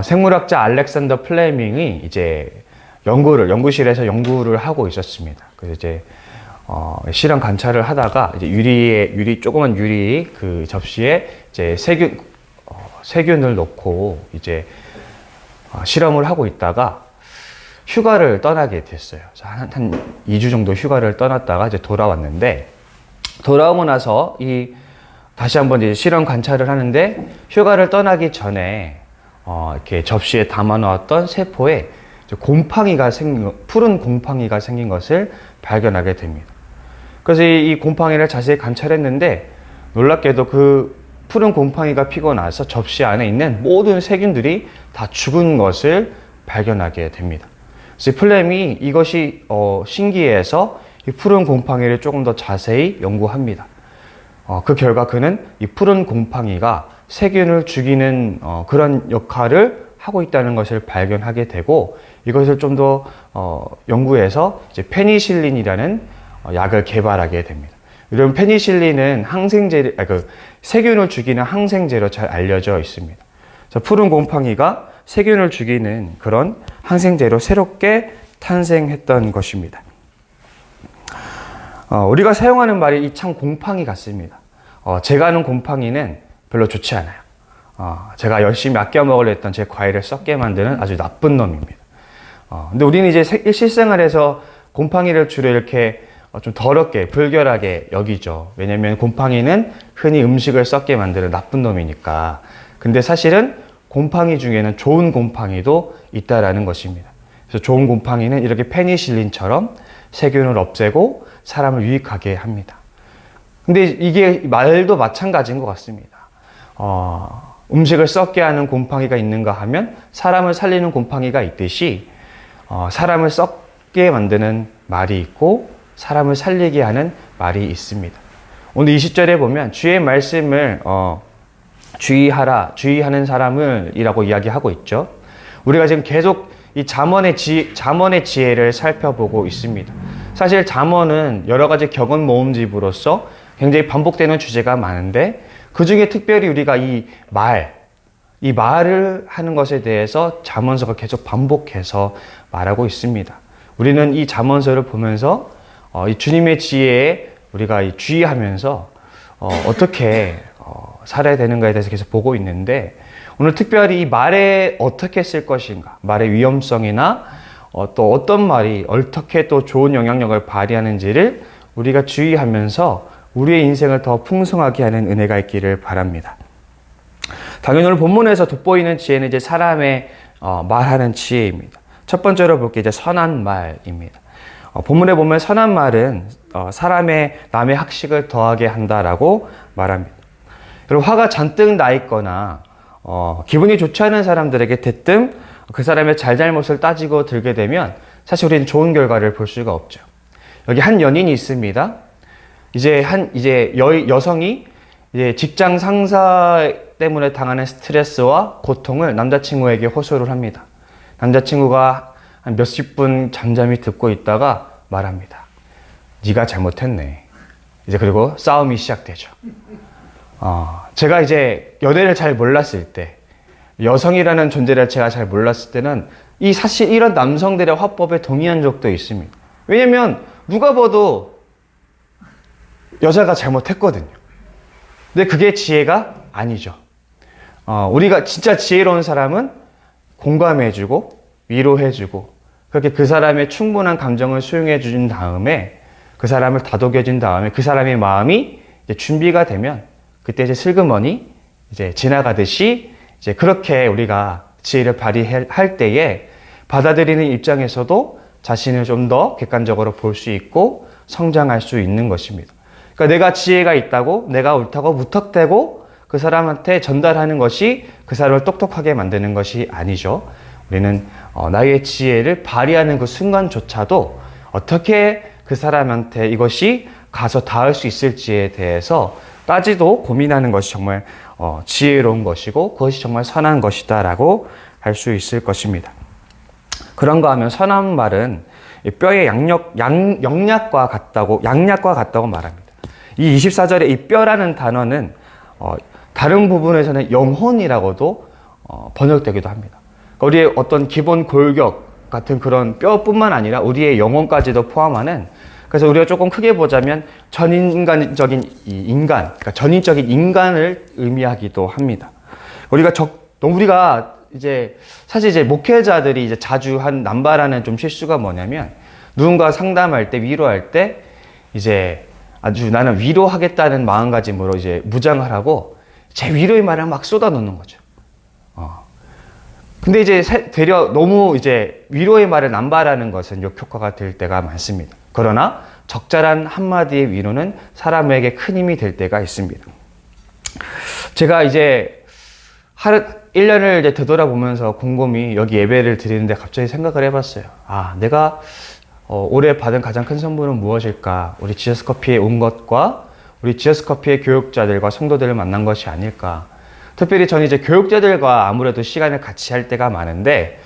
생물학자 알렉산더 플레밍이 이제 연구실에서 연구를 하고 있었습니다. 그래서 이제, 실험 관찰을 하다가 이제 조그만 유리 그 접시에 이제 세균을 넣고 이제, 실험을 하고 있다가 휴가를 떠나게 됐어요. 한 2주 정도 휴가를 떠났다가 이제 돌아왔는데, 돌아오고 나서 다시 한번 이제 실험 관찰을 하는데, 휴가를 떠나기 전에, 이렇게 접시에 담아 놓았던 세포에 푸른 곰팡이가 생긴 것을 발견하게 됩니다. 그래서 이 곰팡이를 자세히 관찰했는데, 놀랍게도 그 푸른 곰팡이가 피고 나서 접시 안에 있는 모든 세균들이 다 죽은 것을 발견하게 됩니다. 그래서 플렘이 이것이 신기해서 이 푸른 곰팡이를 조금 더 자세히 연구합니다. 그 결과 그는 이 푸른 곰팡이가 세균을 죽이는 그런 역할을 하고 있다는 것을 발견하게 되고, 이것을 좀 더 연구해서 이제 페니실린이라는 약을 개발하게 됩니다. 이런 페니실린은 세균을 죽이는 항생제로 잘 알려져 있습니다. 그래서 푸른 곰팡이가 세균을 죽이는 그런 항생제로 새롭게 탄생했던 것입니다. 우리가 사용하는 말이 참 곰팡이 같습니다. 제가 아는 곰팡이는 별로 좋지 않아요. 제가 열심히 아껴 먹으려 했던 제 과일을 썩게 만드는 아주 나쁜 놈입니다. 근데 우리는 이제 실생활에서 곰팡이를 주로 이렇게 좀 더럽게, 불결하게 여기죠. 왜냐면 곰팡이는 흔히 음식을 썩게 만드는 나쁜 놈이니까. 근데 사실은 곰팡이 중에는 좋은 곰팡이도 있다라는 것입니다. 그래서 좋은 곰팡이는 이렇게 페니실린처럼 세균을 없애고 사람을 유익하게 합니다. 근데 이게 말도 마찬가지인 것 같습니다. 음식을 썩게 하는 곰팡이가 있는가 하면 사람을 살리는 곰팡이가 있듯이 사람을 썩게 만드는 말이 있고 사람을 살리게 하는 말이 있습니다. 오늘 20절에 보면 주의 말씀을 주의하는 사람을 이라고 이야기하고 있죠. 우리가 지금 계속 이 잠언의 지혜를 살펴보고 있습니다. 사실 잠언은 여러 가지 격언 모음집으로서 굉장히 반복되는 주제가 많은데, 그 중에 특별히 우리가 이 말을 하는 것에 대해서 잠언서가 계속 반복해서 말하고 있습니다. 우리는 이 잠언서를 보면서 이 주님의 지혜에 우리가 주의하면서 어떻게 살아야 되는가에 대해서 계속 보고 있는데, 오늘 특별히 이 말에 어떻게 쓸 것인가, 말의 위험성이나 또 어떤 말이 어떻게 또 좋은 영향력을 발휘하는지를 우리가 주의하면서 우리의 인생을 더 풍성하게 하는 은혜가 있기를 바랍니다. 당연히 오늘 본문에서 돋보이는 지혜는 이제 사람의 말하는 지혜입니다. 첫 번째로 볼 게 이제 선한 말입니다. 본문에 보면 선한 말은 남의 학식을 더하게 한다라고 말합니다. 그리고 화가 잔뜩 나 있거나 기분이 좋지 않은 사람들에게 대뜸 그 사람의 잘잘못을 따지고 들게 되면 사실 우리는 좋은 결과를 볼 수가 없죠. 여기 한 연인이 있습니다. 여성이 이제 직장 상사 때문에 당하는 스트레스와 고통을 남자친구에게 호소를 합니다. 남자친구가 한 몇십 분 잠잠히 듣고 있다가 말합니다. 네가 잘못했네. 그리고 싸움이 시작되죠. 제가 이제 연애를 잘 몰랐을 때, 여성이라는 존재를 제가 잘 몰랐을 때는 사실 이런 남성들의 화법에 동의한 적도 있습니다. 왜냐면 누가 봐도 여자가 잘못했거든요. 근데 그게 지혜가 아니죠. 우리가 진짜 지혜로운 사람은 공감해주고 위로해주고 그렇게 그 사람의 충분한 감정을 수용해 준 다음에, 그 사람을 다독여 준 다음에 그 사람의 마음이 이제 준비가 되면 그때 이제 슬그머니 이제 지나가듯이 이제 그렇게 우리가 지혜를 발휘할 때에 받아들이는 입장에서도 자신을 좀 더 객관적으로 볼 수 있고 성장할 수 있는 것입니다. 그러니까 내가 지혜가 있다고, 내가 옳다고 무턱대고 그 사람한테 전달하는 것이 그 사람을 똑똑하게 만드는 것이 아니죠. 우리는 나의 지혜를 발휘하는 그 순간조차도 어떻게 그 사람한테 이것이 가서 닿을 수 있을지에 대해서까지도 고민하는 것이 정말 지혜로운 것이고 그것이 정말 선한 것이다 라고 할 수 있을 것입니다. 그런가 하면 선한 말은 뼈의 양약과 같다고 말합니다. 이 24절에 이 뼈라는 단어는 다른 부분에서는 영혼이라고도 번역되기도 합니다. 그러니까 우리의 어떤 기본 골격 같은 그런 뼈뿐만 아니라 우리의 영혼까지도 포함하는, 그래서 우리가 조금 크게 보자면 전인간적인 인간, 그러니까 전인적인 인간을 의미하기도 합니다. 우리가 이제 사실 이제 목회자들이 이제 자주 남발하는 좀 실수가 뭐냐면, 누군가 상담할 때, 위로할 때 이제 아주 나는 위로하겠다는 마음가짐으로 이제 무장을 하고 제 위로의 말을 막 쏟아놓는 거죠. 근데 이제 되려 너무 이제 위로의 말을 남발하는 것은 역효과가 될 때가 많습니다. 그러나 적절한 한마디의 위로는 사람에게 큰 힘이 될 때가 있습니다. 제가 이제 1년을 이제 되돌아보면서 곰곰이 여기 예배를 드리는데 갑자기 생각을 해봤어요. 내가 올해 받은 가장 큰 선물은 무엇일까? 우리 지저스커피에 온 것과 우리 지저스커피의 교육자들과 성도들을 만난 것이 아닐까? 특별히 저는 이제 교육자들과 아무래도 시간을 같이 할 때가 많은데,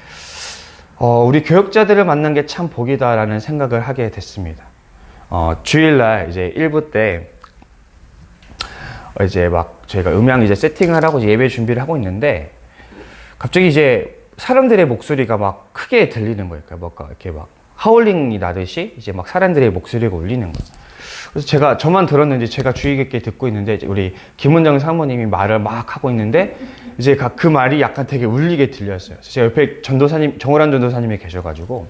우리 교육자들을 만난 게 참 복이다라는 생각을 하게 됐습니다. 주일날 이제 1부 때, 이제 막 저희가 음향 이제 세팅을 하고 이제 예배 준비를 하고 있는데, 갑자기 이제 사람들의 목소리가 막 크게 들리는 거예요. 뭔가 이렇게 막 하울링이 나듯이 이제 막 사람들의 목소리가 울리는 거예요. 그래서 저만 들었는지 제가 주의 깊게 듣고 있는데, 이제 우리 김은정 사모님이 말을 막 하고 있는데, 이제 그 말이 약간 되게 울리게 들렸어요. 제가 옆에 정호란 전도사님이 계셔가지고,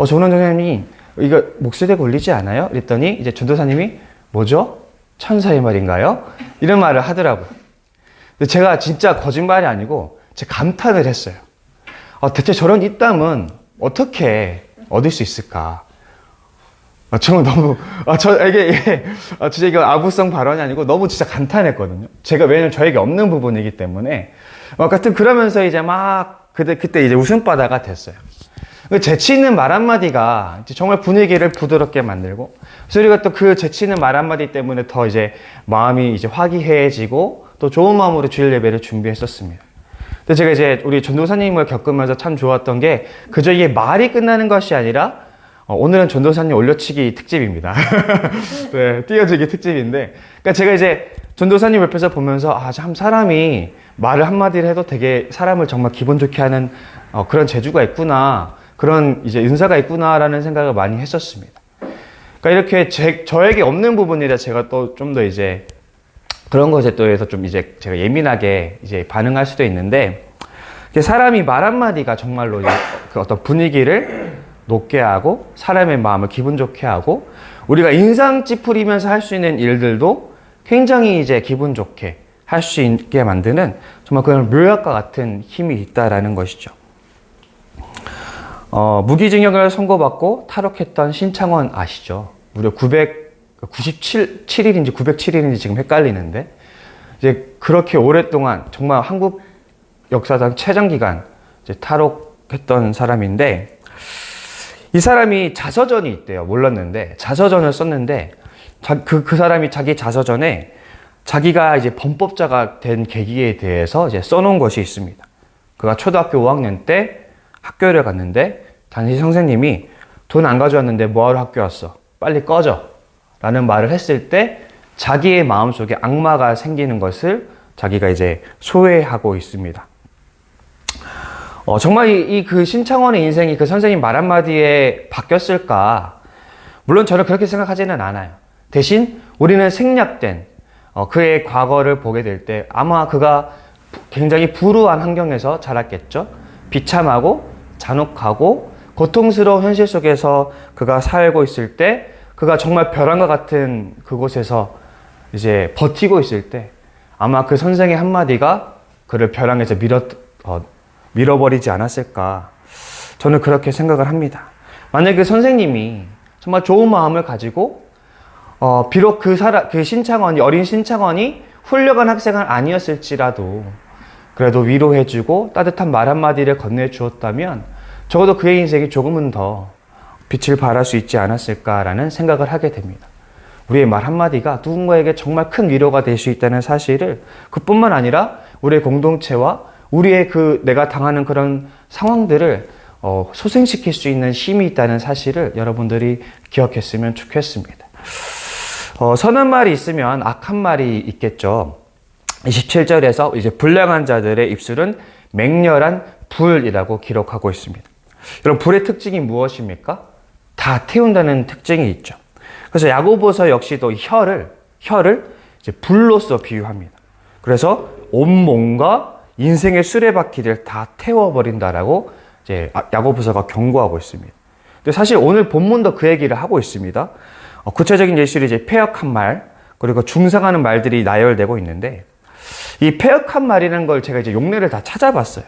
정호란 전도사님이 이거 목소리가 울리지 않아요? 그랬더니 이제 전도사님이 뭐죠? 천사의 말인가요? 이런 말을 하더라고요. 근데 제가 진짜 거짓말이 아니고 제가 감탄을 했어요. 대체 저런 입담은 어떻게 얻을 수 있을까? 저는 너무, 진짜 이거 아부성 발언이 아니고 너무 진짜 감탄했거든요. 왜냐면 저에게 없는 부분이기 때문에. 하여튼 그러면서 이제 그때 이제 웃음바다가 됐어요. 재치 있는 말 한마디가 정말 분위기를 부드럽게 만들고, 그래서 우리가 또 그 재치 있는 말 한마디 때문에 더 이제 마음이 이제 화기애애지고 또 좋은 마음으로 주일 예배를 준비했었습니다. 근데 제가 이제 우리 전도사님을 겪으면서 참 좋았던 게, 그저 이게 말이 끝나는 것이 아니라, 오늘은 전도사님 올려치기 특집입니다. 네, 띄워주기 특집인데, 그러니까 제가 이제 전도사님 옆에서 보면서 참 사람이 말을 한마디를 해도 되게 사람을 정말 기분 좋게 하는 그런 재주가 있구나, 그런 이제 은사가 있구나라는 생각을 많이 했었습니다. 그러니까 이렇게 저에게 없는 부분이라 제가 또 좀 더 이제 그런 것에 또 해서 좀 이제 제가 예민하게 이제 반응할 수도 있는데, 사람이 말 한마디가 정말로 그 어떤 분위기를 높게 하고 사람의 마음을 기분 좋게 하고, 우리가 인상 찌푸리면서 할 수 있는 일들도 굉장히 이제 기분 좋게 할 수 있게 만드는 정말 그런 묘약과 같은 힘이 있다라는 것이죠. 무기징역을 선고받고 탈옥했던 신창원 아시죠? 무려 997일인지 907일인지 지금 헷갈리는데, 이제 그렇게 오랫동안 정말 한국 역사상 최장기간 이제 탈옥했던 사람인데, 이 사람이 자서전이 있대요. 몰랐는데 자서전을 썼는데, 그 사람이 자기 자서전에 자기가 이제 범법자가 된 계기에 대해서 이제 써놓은 것이 있습니다. 그가 초등학교 5학년 때 학교를 갔는데, 당시 선생님이 돈 안 가져왔는데 뭐하러 학교 왔어? 빨리 꺼져 라는 말을 했을 때 자기의 마음속에 악마가 생기는 것을 자기가 이제 소외하고 있습니다. 정말 그 신창원의 인생이 그 선생님 말 한마디에 바뀌었을까? 물론 저는 그렇게 생각하지는 않아요. 대신 우리는 생략된 그의 과거를 보게 될 때 아마 그가 굉장히 불우한 환경에서 자랐겠죠. 비참하고 잔혹하고 고통스러운 현실 속에서 그가 살고 있을 때, 그가 정말 벼랑과 같은 그곳에서 이제 버티고 있을 때 아마 그 선생의 한마디가 그를 벼랑에서 밀어버리지 않았을까, 저는 그렇게 생각을 합니다. 만약에 그 선생님이 정말 좋은 마음을 가지고 비록 어린 신창원이 훌륭한 학생은 아니었을지라도 그래도 위로해주고 따뜻한 말 한마디를 건네주었다면 적어도 그의 인생이 조금은 더 빛을 발할 수 있지 않았을까라는 생각을 하게 됩니다. 우리의 말 한마디가 누군가에게 정말 큰 위로가 될 수 있다는 사실을, 그뿐만 아니라 우리의 공동체와 우리의 내가 당하는 그런 상황들을 소생시킬 수 있는 힘이 있다는 사실을 여러분들이 기억했으면 좋겠습니다. 선한 말이 있으면 악한 말이 있겠죠. 27절에서 이제 불량한 자들의 입술은 맹렬한 불이라고 기록하고 있습니다. 여러분, 불의 특징이 무엇입니까? 다 태운다는 특징이 있죠. 그래서 야고보서 역시도 혀를 이제 불로서 비유합니다. 그래서 온몸과 인생의 수레바퀴를 다 태워버린다라고 이제 야고보서가 경고하고 있습니다. 근데 사실 오늘 본문도 그 얘기를 하고 있습니다. 구체적인 예시로 이제 패역한 말, 그리고 중상하는 말들이 나열되고 있는데, 이 패역한 말이라는 걸 제가 이제 용례를 다 찾아봤어요.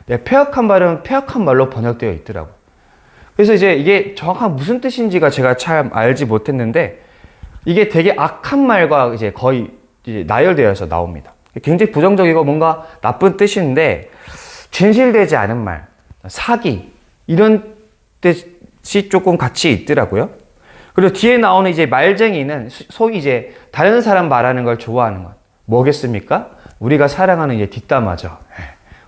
네, 패역한 말은 패역한 말로 번역되어 있더라고요. 그래서 이제 이게 정확한 무슨 뜻인지가 제가 참 알지 못했는데, 이게 되게 악한 말과 이제 거의 이제 나열되어서 나옵니다. 굉장히 부정적이고 뭔가 나쁜 뜻인데, 진실되지 않은 말, 사기, 이런 뜻이 조금 같이 있더라고요. 그리고 뒤에 나오는 이제 말쟁이는 소위 이제 다른 사람 말하는 걸 좋아하는 것. 뭐겠습니까? 우리가 사랑하는 이제 뒷담화죠.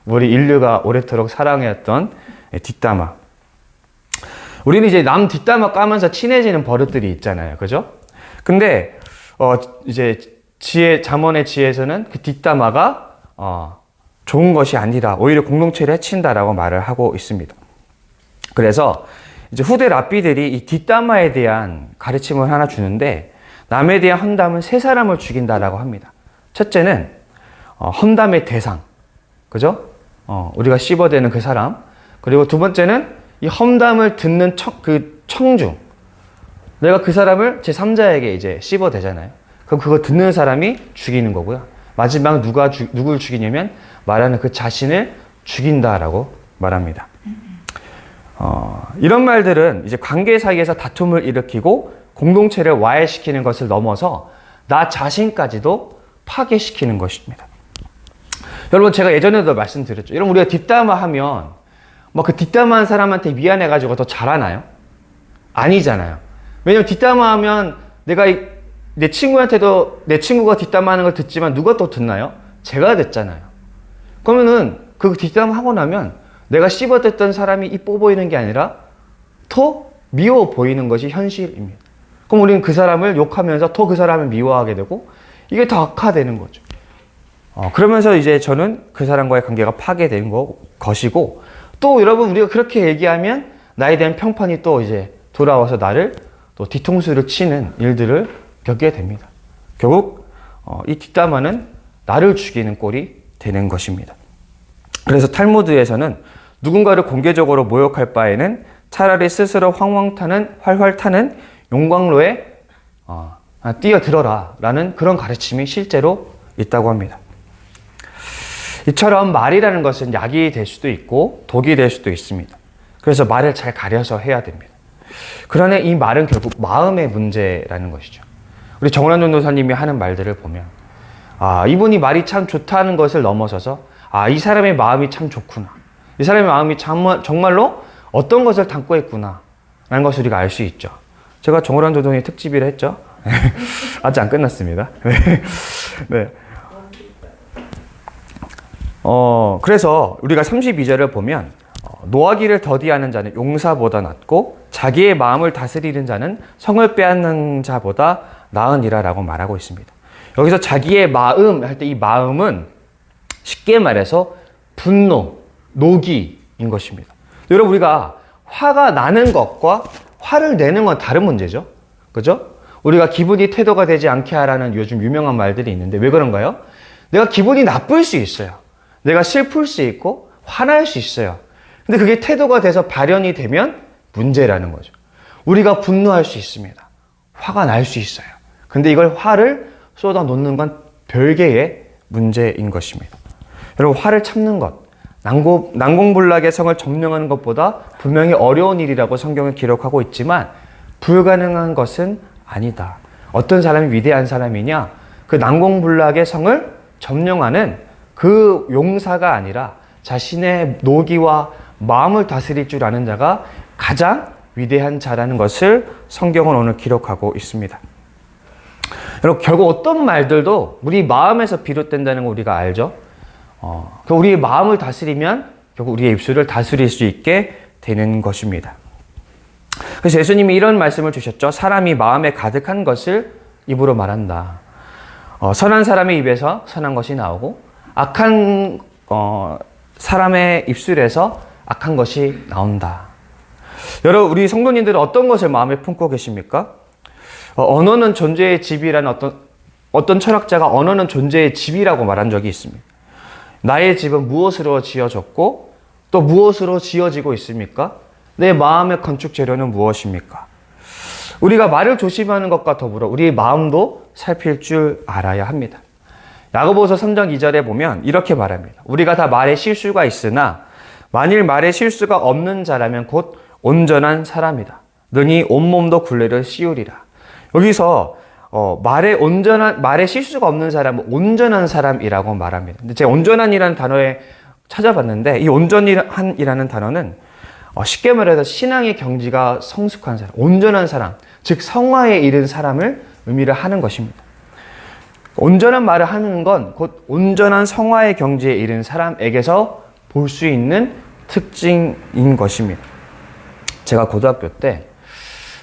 우리 인류가 오래도록 사랑해왔던 뒷담화. 우리는 이제 남 뒷담화 까면서 친해지는 버릇들이 있잖아요. 그죠? 근데, 이제 잠언의 지혜에서는 그 뒷담화가, 좋은 것이 아니라 오히려 공동체를 해친다라고 말을 하고 있습니다. 그래서 이제 후대 랍비들이 이 뒷담화에 대한 가르침을 하나 주는데, 남에 대한 험담은 세 사람을 죽인다라고 합니다. 첫째는, 험담의 대상. 그죠? 우리가 씹어대는 그 사람. 그리고 두 번째는 이 험담을 듣는 청중. 내가 그 사람을 제3자에게 이제 씹어대잖아요. 그럼 그거 듣는 사람이 죽이는 거고요. 마지막 누굴 죽이냐면 말하는 그 자신을 죽인다라고 말합니다. 이런 말들은 이제 관계 사이에서 다툼을 일으키고 공동체를 와해시키는 것을 넘어서 나 자신까지도 파괴시키는 것입니다. 여러분, 제가 예전에도 말씀드렸죠. 여러분, 우리가 뒷담화하면 뭐 그 뒷담화한 사람한테 미안해가지고 더 잘하나요? 아니잖아요. 왜냐면 뒷담화하면 내가 내 친구한테도 내 친구가 뒷담화하는 걸 듣지만 누가 또 듣나요? 제가 듣잖아요. 그러면은 그 뒷담화하고 나면 내가 씹어댔던 사람이 이뻐 보이는 게 아니라 더 미워 보이는 것이 현실입니다. 그럼 우리는 그 사람을 욕하면서 더 그 사람을 미워하게 되고 이게 더 악화되는 거죠. 그러면서 이제 저는 그 사람과의 관계가 파괴된 것이고, 또 여러분, 우리가 그렇게 얘기하면 나에 대한 평판이 또 이제 돌아와서 나를 또 뒤통수를 치는 일들을 겪게 됩니다. 결국 이 뒷담화는 나를 죽이는 꼴이 되는 것입니다. 그래서 탈무드에서는 누군가를 공개적으로 모욕할 바에는 차라리 스스로 활활 타는 용광로에 뛰어들어라 라는 그런 가르침이 실제로 있다고 합니다. 이처럼 말이라는 것은 약이 될 수도 있고 독이 될 수도 있습니다. 그래서 말을 잘 가려서 해야 됩니다. 그러나 이 말은 결국 마음의 문제라는 것이죠. 우리 정원환 전도사님이 하는 말들을 보면 이분이 말이 참 좋다는 것을 넘어서서 이 사람의 마음이 참 좋구나, 이 사람의 마음이 정말로 어떤 것을 담고 있구나 라는 것을 우리가 알 수 있죠. 제가 정원환 전도사님 특집이라 했죠. 아직 안 끝났습니다. 네. 그래서 우리가 32절을 보면 노하기를 더디하는 자는 용사보다 낫고 자기의 마음을 다스리는 자는 성을 빼앗는 자보다 나으니라 라고 말하고 있습니다. 여기서 자기의 마음 할 때 이 마음은 쉽게 말해서 분노, 노기인 것입니다. 여러분, 우리가 화가 나는 것과 화를 내는 건 다른 문제죠. 그죠? 우리가 기분이 태도가 되지 않게 하라는 요즘 유명한 말들이 있는데 왜 그런가요? 내가 기분이 나쁠 수 있어요. 내가 슬플 수 있고 화날 수 있어요. 근데 그게 태도가 돼서 발현이 되면 문제라는 거죠. 우리가 분노할 수 있습니다. 화가 날 수 있어요. 근데 이걸 화를 쏟아 놓는 건 별개의 문제인 것입니다. 여러분, 화를 참는 것, 난공불락의 성을 점령하는 것보다 분명히 어려운 일이라고 성경은 기록하고 있지만 불가능한 것은 아니다. 어떤 사람이 위대한 사람이냐? 그 난공불락의 성을 점령하는 그 용사가 아니라 자신의 노기와 마음을 다스릴 줄 아는 자가 가장 위대한 자라는 것을 성경은 오늘 기록하고 있습니다. 여러분, 결국 어떤 말들도 우리 마음에서 비롯된다는 거 우리가 알죠? 우리의 마음을 다스리면 결국 우리의 입술을 다스릴 수 있게 되는 것입니다. 그래서 예수님이 이런 말씀을 주셨죠. 사람이 마음에 가득한 것을 입으로 말한다. 선한 사람의 입에서 선한 것이 나오고 악한 사람의 입술에서 악한 것이 나온다. 여러분, 우리 성도님들은 어떤 것을 마음에 품고 계십니까? 언어는 존재의 집이라는 어떤 철학자가 언어는 존재의 집이라고 말한 적이 있습니다. 나의 집은 무엇으로 지어졌고 또 무엇으로 지어지고 있습니까? 내 마음의 건축 재료는 무엇입니까? 우리가 말을 조심하는 것과 더불어 우리의 마음도 살필 줄 알아야 합니다. 야고보서 3장 2절에 보면 이렇게 말합니다. 우리가 다 말에 실수가 있으나 만일 말에 실수가 없는 자라면 곧 온전한 사람이다. 능히 온몸도 굴레를 씌우리라. 여기서 말에 실수가 없는 사람은 온전한 사람이라고 말합니다. 근데 제가 온전한이라는 단어에 찾아봤는데 이 온전한이라는 단어는 쉽게 말해서 신앙의 경지가 성숙한 사람, 온전한 사람, 즉 성화에 이른 사람을 의미를 하는 것입니다. 온전한 말을 하는 건 곧 온전한 성화의 경지에 이른 사람에게서 볼 수 있는 특징인 것입니다. 제가 고등학교 때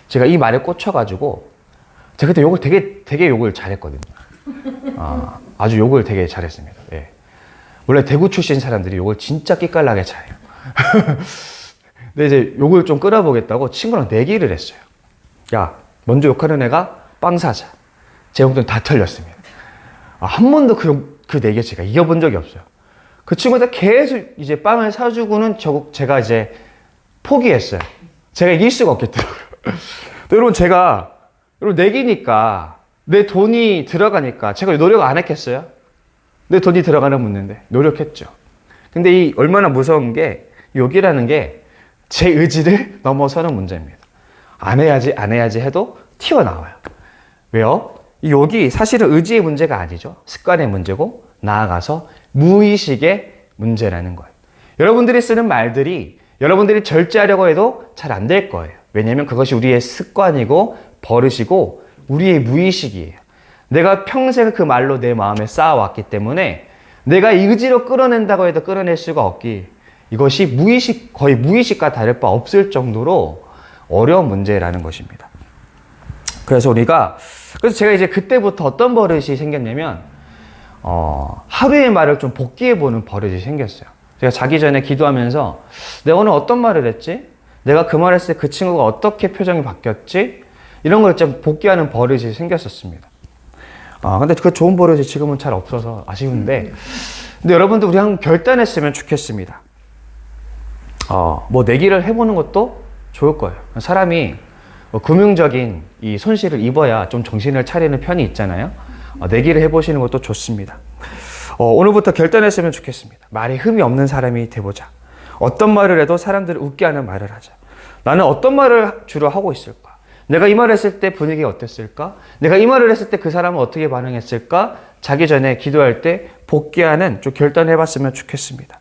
제가 이 말에 꽂혀가지고 제가 그때 욕을 되게 욕을 잘했거든요. 아주 욕을 되게 잘했습니다. 예. 원래 대구 출신 사람들이 욕을 진짜 끼깔나게 잘해요. 근데 이제 욕을 좀 끌어보겠다고 친구랑 내기를 했어요. 야, 먼저 욕하는 애가 빵 사자. 제 욕들은 다 틀렸습니다. 한 번도 그 내기에 제가 이겨본 적이 없어요. 그 친구한테 계속 이제 빵을 사주고는 제가 이제 포기했어요. 제가 이길 수가 없겠더라고요. 여러분, 여러분, 내기니까 내 돈이 들어가니까 제가 노력 안 했겠어요? 내 돈이 들어가는 문제인데 노력했죠. 근데 얼마나 무서운 게 욕이라는 게 제 의지를 넘어서는 문제입니다. 안 해야지 해도 튀어나와요. 왜요? 이 욕이 사실은 의지의 문제가 아니죠. 습관의 문제고 나아가서 무의식의 문제라는 거예요. 여러분들이 쓰는 말들이 여러분들이 절제하려고 해도 잘 안 될 거예요. 왜냐하면 그것이 우리의 습관이고 버릇이고 우리의 무의식이에요. 내가 평생 그 말로 내 마음에 쌓아왔기 때문에 내가 의지로 끌어낸다고 해도 끌어낼 수가 없기, 이것이 거의 무의식과 다를 바 없을 정도로 어려운 문제라는 것입니다. 그래서 제가 이제 그때부터 어떤 버릇이 생겼냐면, 하루의 말을 좀 복기해보는 버릇이 생겼어요. 제가 자기 전에 기도하면서 내가 오늘 어떤 말을 했지? 내가 그 말을 했을 때 그 친구가 어떻게 표정이 바뀌었지? 이런 걸 좀 복기하는 버릇이 생겼었습니다. 근데 그 좋은 버릇이 지금은 잘 없어서 아쉬운데, 근데 여러분들 우리 한번 결단했으면 좋겠습니다. 내기를 해보는 것도 좋을 거예요. 사람이 금융적인 이 손실을 입어야 좀 정신을 차리는 편이 있잖아요. 내기를 해보시는 것도 좋습니다. 오늘부터 결단했으면 좋겠습니다. 말에 흠이 없는 사람이 돼보자. 어떤 말을 해도 사람들을 웃게 하는 말을 하자. 나는 어떤 말을 주로 하고 있을까? 내가 이 말을 했을 때 분위기가 어땠을까? 내가 이 말을 했을 때 그 사람은 어떻게 반응했을까? 자기 전에 기도할 때 복귀하는 좀 결단해봤으면 좋겠습니다.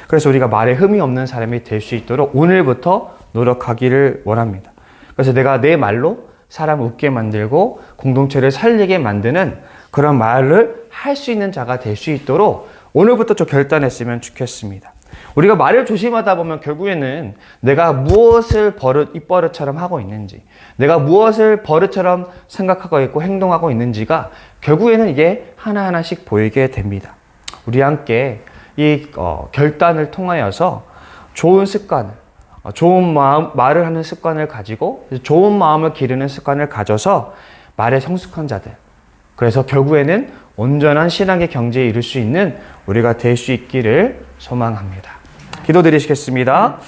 그래서 우리가 말에 흠이 없는 사람이 될 수 있도록 오늘부터 노력하기를 원합니다. 그래서 내가 내 말로 사람을 웃게 만들고 공동체를 살리게 만드는 그런 말을 할 수 있는 자가 될 수 있도록 오늘부터 좀 결단했으면 좋겠습니다. 우리가 말을 조심하다 보면 결국에는 내가 무엇을 입버릇처럼 하고 있는지, 내가 무엇을 버릇처럼 생각하고 있고 행동하고 있는지가 결국에는 이게 하나하나씩 보이게 됩니다. 우리 함께 이 결단을 통하여서 좋은 습관을, 좋은 말을 하는 습관을 가지고 좋은 마음을 기르는 습관을 가져서 말에 성숙한 자들, 그래서 결국에는 온전한 신앙의 경지에 이를 수 있는 우리가 될 수 있기를 소망합니다. 기도드리시겠습니다.